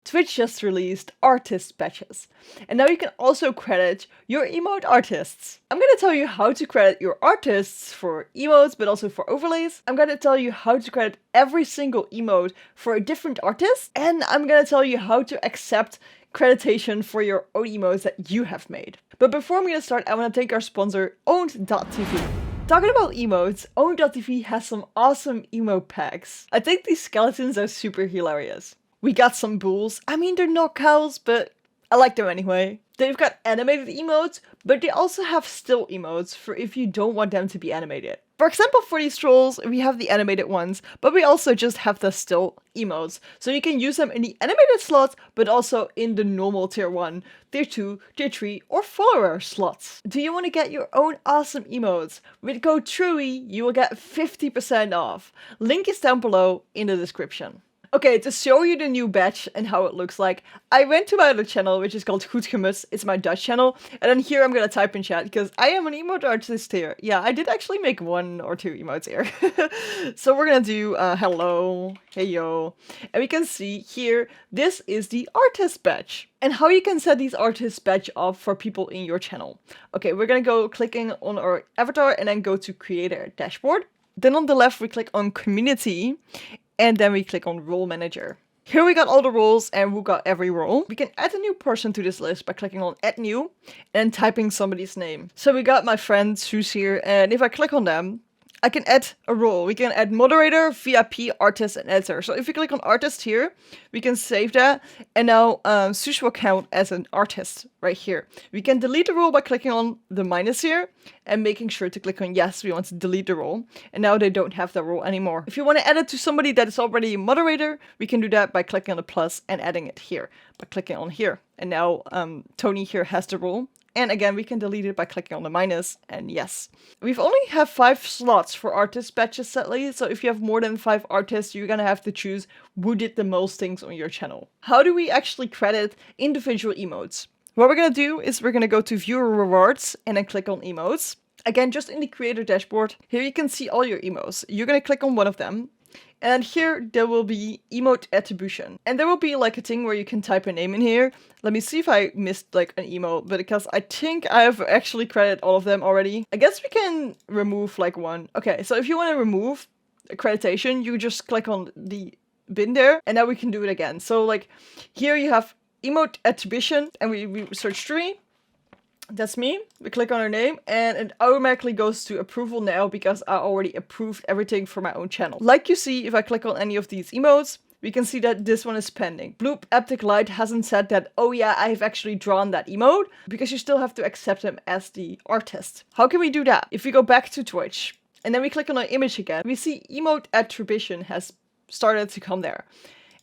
Twitch just released artist badges. And now you can also credit your emote artists. I'm gonna tell you how to credit your artists for emotes, but also for overlays. I'm gonna tell you how to credit every single emote for a different artist. And I'm gonna tell you how to accept creditation for your own emotes that you have made. But before I'm gonna start, I wanna thank our sponsor, Owned.tv. Talking about emotes, Owned.tv has some awesome emote packs. I think these skeletons are super hilarious. We got some bulls. I mean, they're not cows, but I like them anyway. They've got animated emotes, but they also have still emotes for if you don't want them to be animated. For example, for these trolls, we have the animated ones, but we also just have the still emotes. So you can use them in the animated slots, but also in the normal tier 1, tier 2, tier 3, or follower slots. Do you want to get your own awesome emotes? With code Trui, you will get 50% off. Link is down below in the description. Okay, to show you the new badge and how it looks like, I went to my other channel, which is called Goed Gemus. It's my Dutch channel. And then here I'm gonna type in chat, because I am an emote artist here. Yeah, I did actually make 1 or 2 emotes here. So we're gonna do hello, hey yo. And we can see here, this is the artist badge. And how you can set these artist badge up for people in your channel. Okay, we're gonna go clicking on our avatar and then go to creator dashboard. Then on the left, we click on community. And then we click on Role Manager. Here we got all the roles and we got every role. We can add a new person to this list by clicking on Add New and typing somebody's name. So we got my friend Suze here, and if I click on them, I can add a role. We can add moderator, VIP, artist, and editor. So if we click on artist here, we can save that. And now Suze will count as an artist right here. We can delete the role by clicking on the minus here and making sure to click on yes, we want to delete the role. And now they don't have the role anymore. If you want to add it to somebody that is already a moderator, we can do that by clicking on the plus and adding it here by clicking on here. And now Tony here has the role. And again, we can delete it by clicking on the minus and yes. We've only have 5 slots for artist badges sadly. So if you have more than 5 artists, you're gonna have to choose who did the most things on your channel. How do we actually credit individual emotes? What we're gonna do is we're gonna go to viewer rewards and then click on emotes. Again, just in the creator dashboard, here you can see all your emotes. You're gonna click on one of them. And here there will be emote attribution. And there will be like a thing where you can type a name in here. Let me see if I missed like an emote, but because I think I have actually credited all of them already. I guess we can remove like one. Okay, so if you want to remove accreditation, you just click on the bin there and now we can do it again. So like here you have emote attribution and we search Trui. That's me. We click on her name and it automatically goes to approval now because I already approved everything for my own channel. Like you see, if I click on any of these emotes, we can see that this one is pending. Bloop Aptic Light hasn't said that, oh yeah, I've actually drawn that emote, because you still have to accept him as the artist. How can we do that? If we go back to Twitch and then we click on our image again, we see emote attribution has started to come there.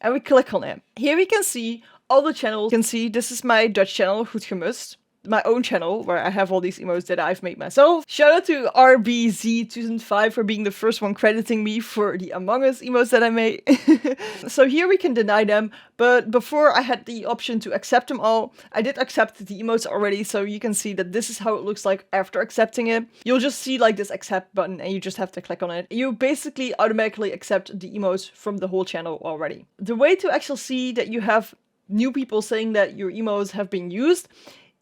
And we click on it. Here we can see all the channels. You can see this is my Dutch channel, Goed Gemus. My own channel where I have all these emotes that I've made myself. Shout out to RBZ2005 for being the first one crediting me for the Among Us emotes that I made. So here we can deny them, but before I had the option to accept them all, I did accept the emotes already, so you can see that this is how it looks like after accepting it. You'll just see like this accept button and you just have to click on it. You basically automatically accept the emotes from the whole channel already. The way to actually see that you have new people saying that your emotes have been used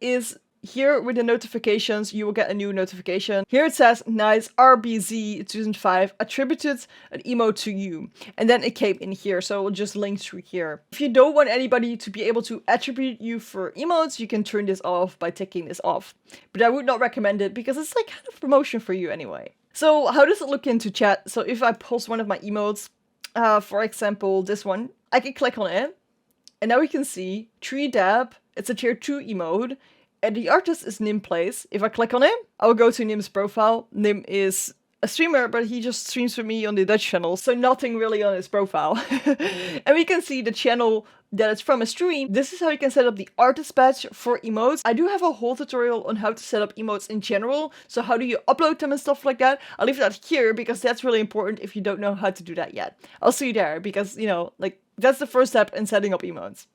is here with the notifications. You will get a new notification. Here it says, nice, RBZ 2005 attributed an emote to you. And then it came in here, so we'll just link through here. If you don't want anybody to be able to attribute you for emotes, you can turn this off by ticking this off. But I would not recommend it because it's like kind of promotion for you anyway. So how does it look into chat? So if I post one of my emotes, for example, this one, I can click on it. And now we can see Trui Dab. It's a tier 2 emote. And the artist is Nim Plays. If I click on him, I will go to Nim's profile. Nim is a streamer, but he just streams with me on the Dutch channel, so nothing really on his profile. And we can see the channel that it's from a stream. This is how you can set up the artist badge for emotes. I do have a whole tutorial on how to set up emotes in general, so how do you upload them and stuff like that. I'll leave that here because that's really important if you don't know how to do that yet. I'll see you there because, you know, like, that's the first step in setting up emotes.